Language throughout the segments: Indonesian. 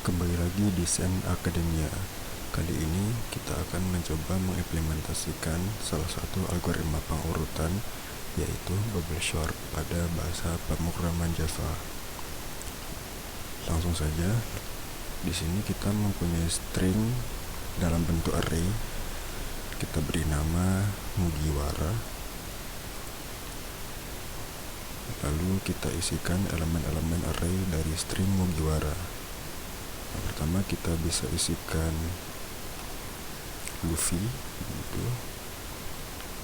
Kembali lagi di Zen Academia. Kali ini kita akan mencoba mengimplementasikan salah satu algoritma pengurutan, yaitu bubble sort pada bahasa pemrograman Java. Langsung saja. Di sini kita mempunyai string dalam bentuk array. Kita beri nama Mugiwara. Lalu kita isikan elemen-elemen array dari string Mugiwara. Pertama kita bisa isikan Luffy gitu.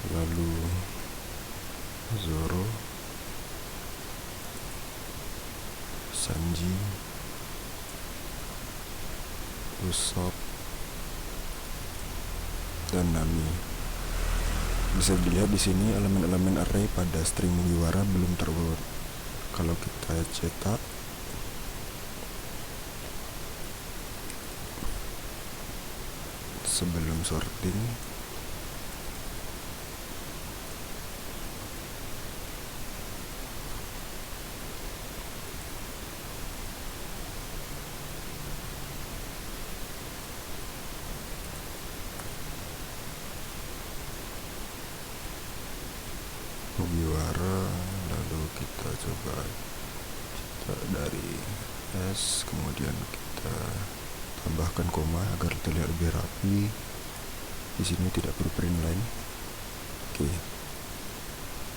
Lalu Zoro, Sanji, Usopp, dan Nami. Bisa dilihat di sini elemen-elemen array pada string Mugiwara belum terurut. Kalau kita cetak sebelum sorting, Mugiwara, lalu kita coba cetak dari S, kemudian kita tambahkan koma agar terlihat lebih rapi. Di sini tidak perlu print line. Oke.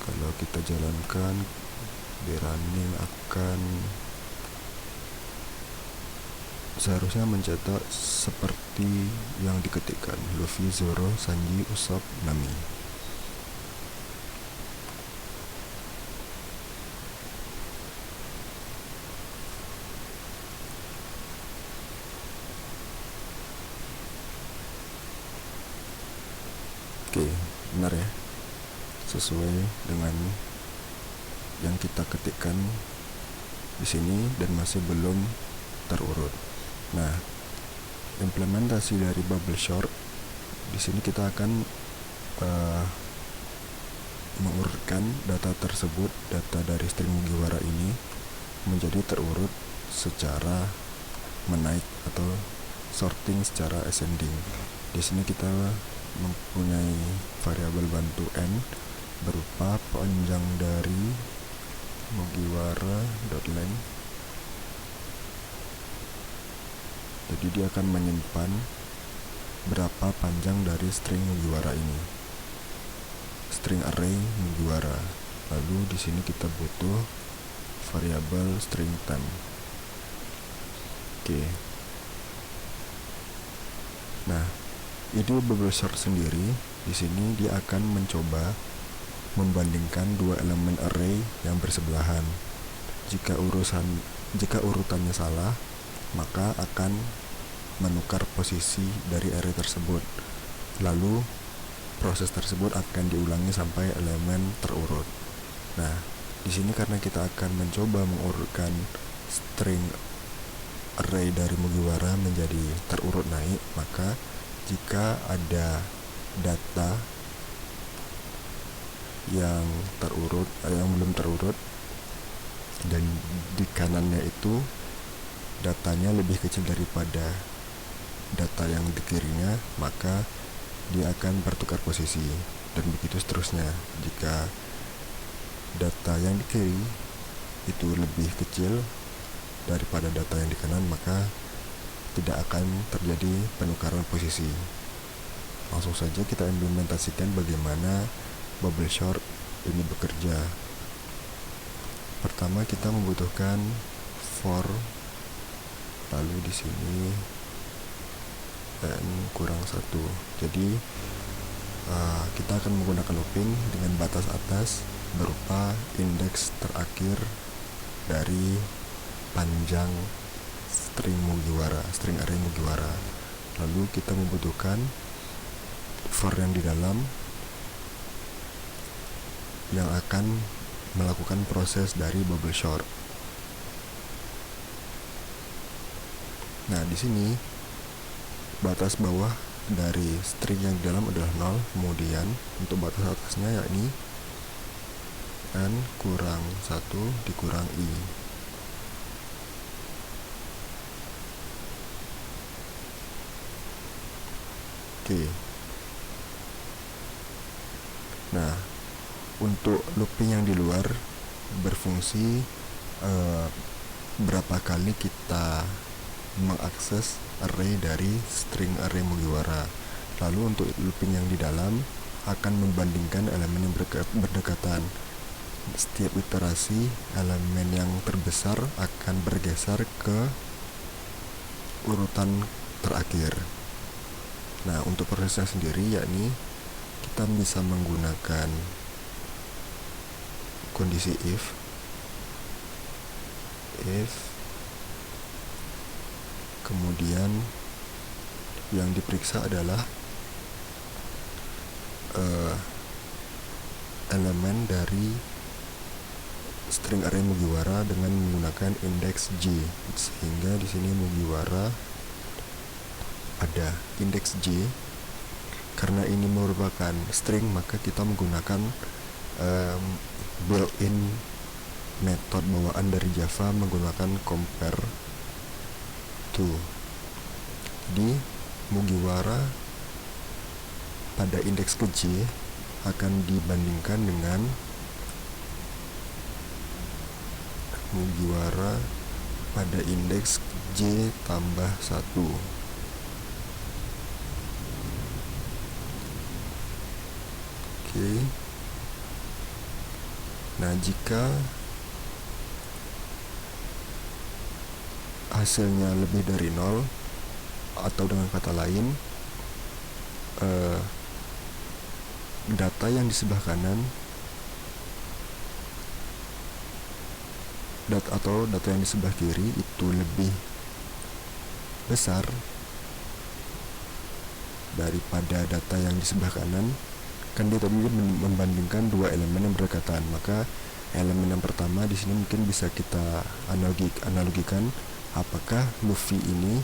Kalau kita jalankan, di running akan seharusnya mencetak seperti yang diketikkan: Luffy, Zoro, Sanji, Usopp, Nami. Oke, benar ya, sesuai dengan yang kita ketikkan di sini dan masih belum terurut. Nah, implementasi dari bubble sort di sini kita akan mengurutkan data tersebut, data dari string Mugiwara ini menjadi terurut secara menaik atau sorting secara ascending. Di sini kita mempunyai variabel bantu n berupa panjang dari Mugiwara.length. Jadi dia akan menyimpan berapa panjang dari string Mugiwara ini, string array Mugiwara. Lalu di sini kita butuh variabel string temp. Oke. Nah, ide bubble sort sendiri di sini dia akan mencoba membandingkan dua elemen array yang bersebelahan. Jika urutannya salah, maka akan menukar posisi dari array tersebut. Lalu proses tersebut akan diulangi sampai elemen terurut. Nah, di sini karena kita akan mencoba mengurutkan string array dari Mugiwara menjadi terurut naik, maka jika ada data yang belum terurut dan di kanannya itu datanya lebih kecil daripada data yang di kirinya, maka dia akan bertukar posisi, dan begitu seterusnya. Jika data yang di kiri itu lebih kecil daripada data yang di kanan, maka tidak akan terjadi penukaran posisi. Langsung saja kita implementasikan bagaimana bubble sort ini bekerja. Pertama kita membutuhkan for, lalu di sini n kurang 1. Jadi kita akan menggunakan looping dengan batas atas berupa indeks terakhir dari panjang string array Mugiwara. Lalu kita membutuhkan for yang di dalam yang akan melakukan proses dari bubble sort. Nah, di sini batas bawah dari string yang di dalam adalah 0, kemudian untuk batas atasnya yakni n kurang 1 dikurang i. Oke. Nah, untuk looping yang di luar berfungsi berapa kali kita mengakses array dari string array Mugiwara. Lalu untuk looping yang di dalam akan membandingkan elemen yang berdekatan. Setiap iterasi elemen yang terbesar akan bergeser ke urutan terakhir. Nah, untuk prosesnya sendiri yakni kita bisa menggunakan kondisi if kemudian yang diperiksa adalah elemen dari string array Mugiwara dengan menggunakan indeks J, sehingga di sini Mugiwara ada indeks J. Karena ini merupakan string, maka kita menggunakan built-in metode bawaan dari Java menggunakan compare to. Jadi Mugiwara pada indeks ke J akan dibandingkan dengan Mugiwara pada indeks J tambah 1. Oke. Nah, jika hasilnya lebih dari 0, atau dengan kata lain data yang di sebelah kanan data yang di sebelah kiri itu lebih besar daripada data yang di sebelah kanan, kan dia tadi membandingkan dua elemen yang berdekatan, maka elemen yang pertama di sini mungkin bisa kita analogikan apakah Luffy ini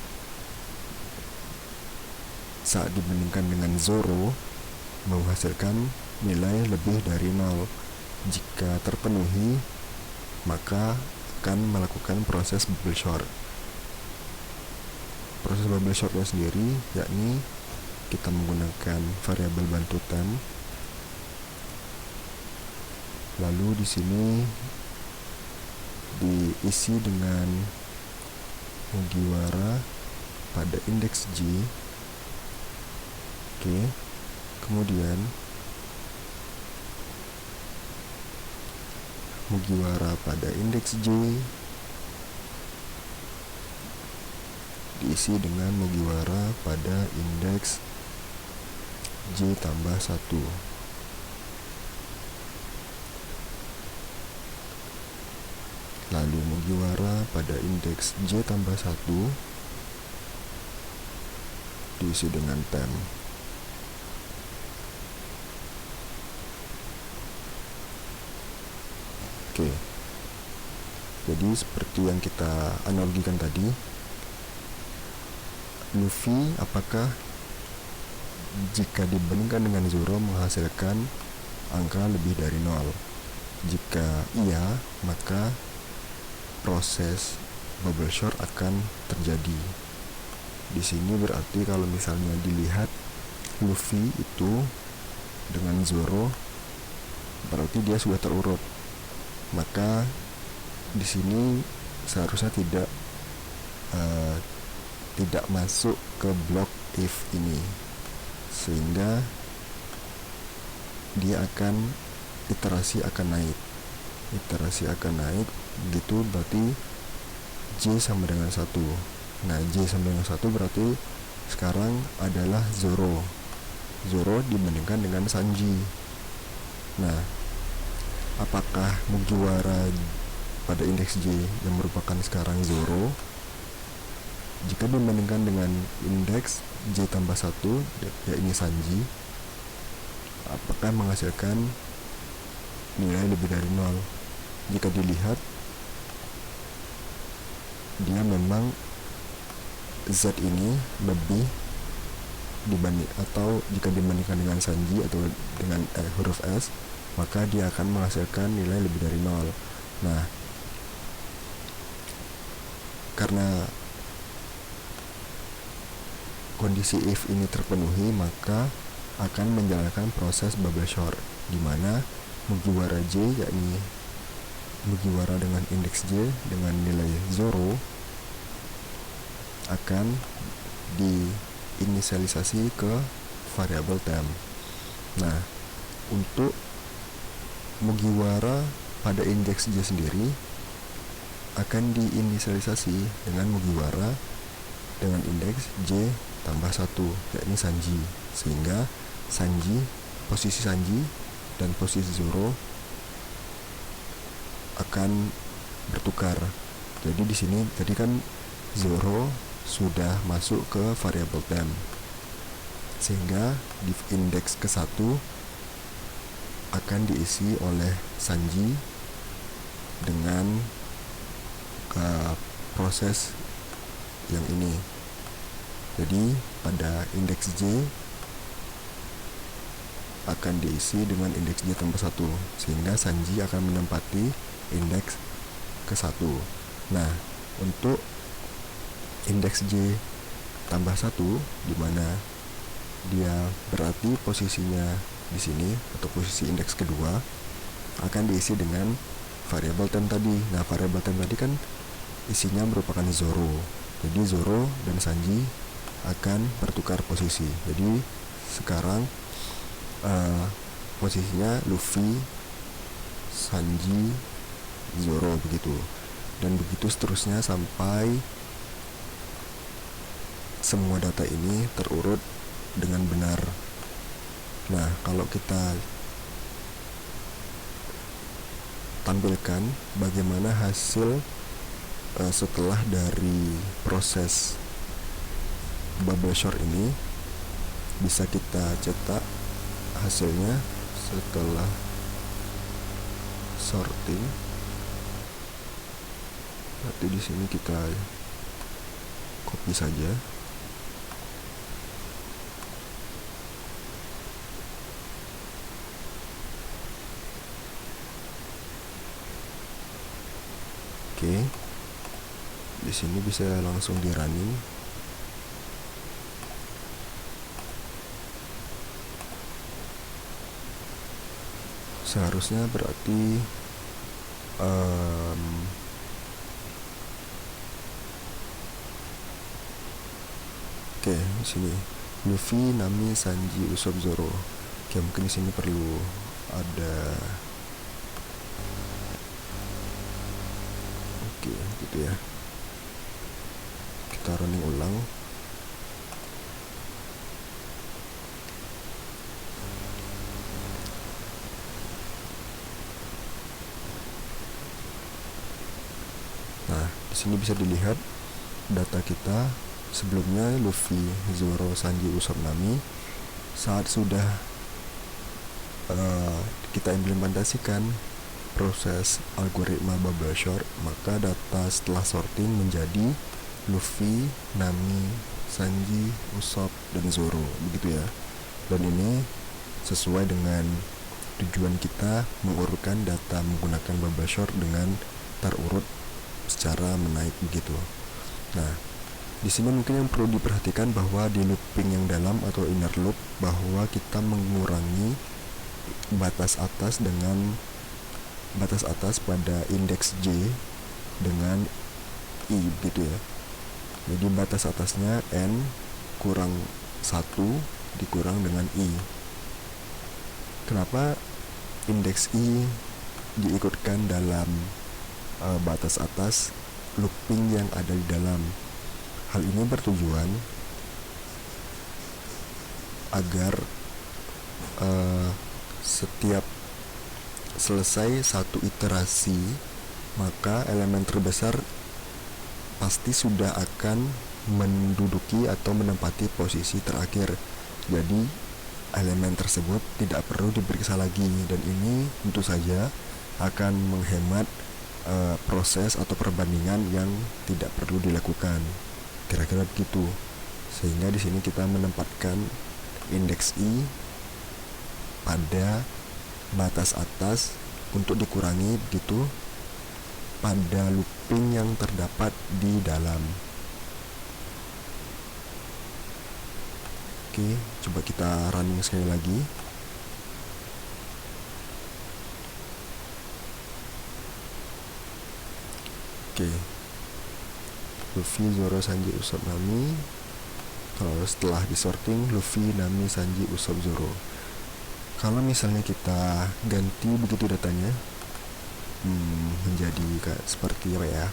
saat dibandingkan dengan Zoro menghasilkan nilai lebih dari 0. Jika terpenuhi, maka akan melakukan proses bubble sort. Proses bubble sortnya sendiri yakni kita menggunakan variabel bantutan, lalu di sini diisi dengan Mugiwara pada indeks J. Oke. Kemudian Mugiwara pada indeks J diisi dengan Mugiwara pada indeks J tambah 1. Lalu Mugiwara pada indeks J tambah 1 diisi dengan temp. Oke. Jadi seperti yang kita analogikan tadi, Luffy apakah jika dibandingkan dengan Zoro menghasilkan angka lebih dari 0? Jika iya, maka proses bubble sort akan terjadi. Di sini berarti kalau misalnya dilihat Luffy itu dengan Zoro, berarti dia sudah terurut. Maka di sini seharusnya tidak masuk ke blok if ini, sehingga dia iterasi akan naik gitu, berarti J sama dengan 1. Nah, J sama dengan 1 berarti sekarang adalah Zoro dibandingkan dengan Sanji. Nah, apakah Mugiwara pada indeks J yang merupakan sekarang Zoro, jika dibandingkan dengan indeks J tambah 1 ya ini Sanji, apakah menghasilkan nilai lebih dari 0? Jika dilihat, dia memang Z ini lebih atau jika dibandingkan dengan Sanji atau dengan huruf S, maka dia akan menghasilkan nilai lebih dari 0. Nah, karena kondisi if ini terpenuhi, maka akan menjalankan proses bubble sort, di mana Mugiwara J, yakni Mugiwara dengan indeks J dengan nilai 0 akan diinisialisasi ke variabel temp. Nah, untuk Mugiwara pada indeks J sendiri akan diinisialisasi dengan Mugiwara dengan indeks J tambah 1, yakni Sanji, sehingga posisi Sanji dan posisi Zoro akan bertukar. Jadi di sini tadi kan Zoro sudah masuk ke variabel temp, sehingga di indeks ke-1 akan diisi oleh Sanji dengan proses yang ini. Jadi pada indeks J akan diisi dengan indeks J tambah 1, sehingga Sanji akan menempati indeks ke-1. Nah, untuk indeks J tambah 1, di mana dia berarti posisinya di sini atau posisi indeks kedua, akan diisi dengan variabel temp tadi. Nah, variabel temp tadi kan isinya merupakan Zoro. Jadi Zoro dan Sanji akan bertukar posisi. Jadi sekarang posisinya Luffy, Sanji, Zoro begitu. Dan begitu seterusnya sampai semua data ini terurut dengan benar. Nah, kalau kita tampilkan bagaimana hasil setelah dari proses bubble sort ini, bisa kita cetak hasilnya setelah sorting. Berarti di sini kita copy saja. Oke, di sini bisa langsung di running. Seharusnya berarti oke, di sini Luffy, Nami, Sanji, Usopp, Zoro. Oke, mungkin di sini perlu ada gitu ya. Kita running ulang. Nah, di sini bisa dilihat data kita sebelumnya Luffy, Zoro, Sanji, Usopp, Nami. Saat sudah kita implementasikan proses algoritma bubble sort, maka data setelah sorting menjadi Luffy, Nami, Sanji, Usopp, dan Zoro, begitu ya. Dan ini sesuai dengan tujuan kita mengurutkan data menggunakan bubble sort dengan terurut secara menaik begitu. Nah, di sini mungkin yang perlu diperhatikan bahwa di looping yang dalam atau inner loop, bahwa kita mengurangi batas atas pada indeks J dengan I gitu ya. Jadi batas atasnya N kurang 1 dikurang dengan I. Kenapa indeks I diikutkan dalam batas atas looping yang ada di dalam? Hal ini bertujuan agar setiap selesai satu iterasi, maka elemen terbesar pasti sudah akan menduduki atau menempati posisi terakhir. Jadi elemen tersebut tidak perlu diperiksa lagi, dan ini tentu saja akan menghemat proses atau perbandingan yang tidak perlu dilakukan. Kira-kira begitu. Sehingga di sini kita menempatkan indeks I pada batas atas untuk dikurangi begitu pada looping yang terdapat di dalam. Oke, coba kita running sekali lagi. Oke, Luffy, Zoro, Sanji, Usopp, Nami. Kalau setelah disorting Luffy, Nami, Sanji, Usopp, Zoro. Kalau misalnya kita ganti begitu datanya menjadi kayak seperti apa ya,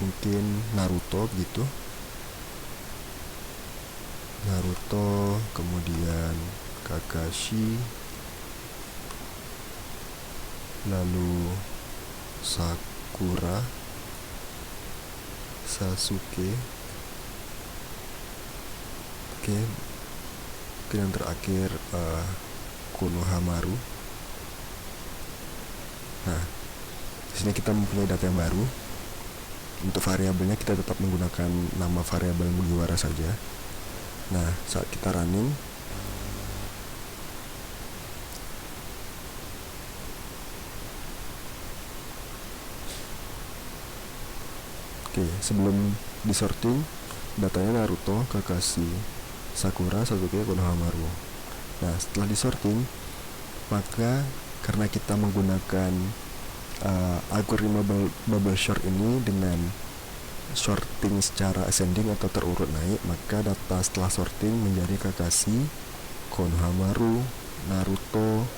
mungkin Naruto gitu. Naruto, kemudian Kakashi, lalu Sakura, Sasuke. Oke, mungkin yang terakhir Konohamaru. Nah, di sini kita mempunyai data yang baru. Untuk variabelnya kita tetap menggunakan nama variabel Mugiwara saja. Nah, saat kita running, oke, sebelum disorting datanya Naruto, Kakashi, Sakura, Sasuke, Konohamaru. Nah, setelah disorting, maka karena kita menggunakan algoritma bubble sort ini dengan sorting secara ascending atau terurut naik, maka data setelah sorting menjadi Kakashi, Konohamaru, Naruto,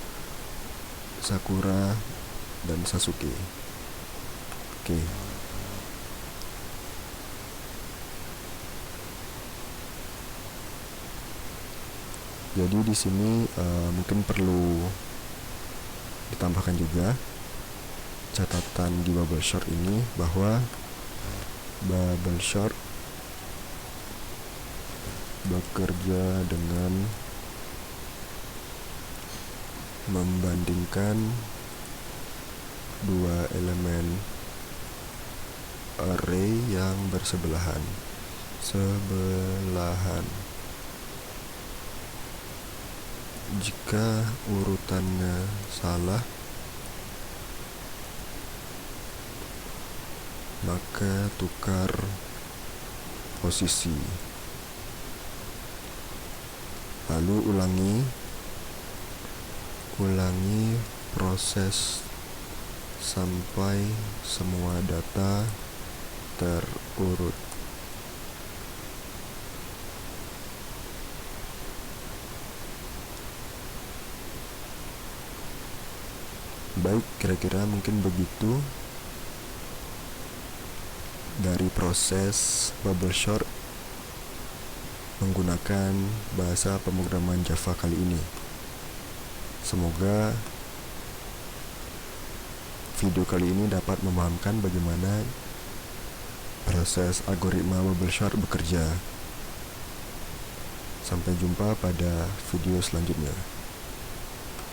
Sakura, dan Sasuke. Oke. Jadi di sini mungkin perlu ditambahkan juga catatan di bubble sort ini bahwa bubble sort bekerja dengan membandingkan dua elemen array yang bersebelahan. Jika urutannya salah, maka tukar posisi. Lalu ulangi proses sampai semua data terurut. Baik, kira-kira mungkin begitu dari proses bubble sort menggunakan bahasa pemrograman Java kali ini. Semoga video kali ini dapat memahamkan bagaimana proses algoritma bubble sort bekerja. Sampai jumpa pada video selanjutnya.